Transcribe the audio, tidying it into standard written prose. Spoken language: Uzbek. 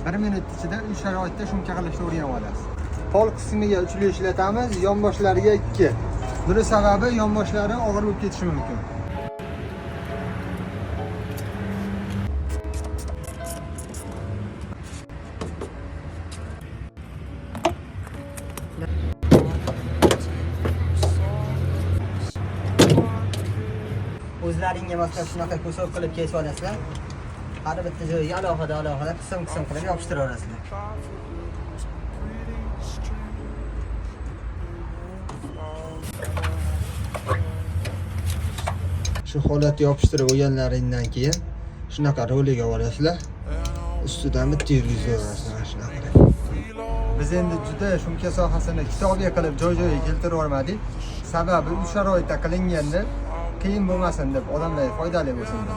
1 minut ichida uy sharoitida shumka qilishni o'rganib olasiz. Pol qismiga uchli ishlatamiz, yonboshlariga 2. Buni sababi yonboshlari og'ir bo'lib ketishi mumkin. O'zlaringga moslab shunaqa ko'sov qilib kesib olasizlar. Har bitta joyiga alohida qism qilib yopishtirib olasizlar. Shu holatda yopishtirib olganlaringdan keyin shunaqa roliga olasizlar. Ustidan bitta yurgizib olasizlar shunaqa. Biz endi juda shumka sohasini kitobiy qilib joy-joyiga keltirib olmadik. Sababi uy sharoitida qilinganda qiyin bo'lmasin deb, odamlarga foydali bo'lsin deb.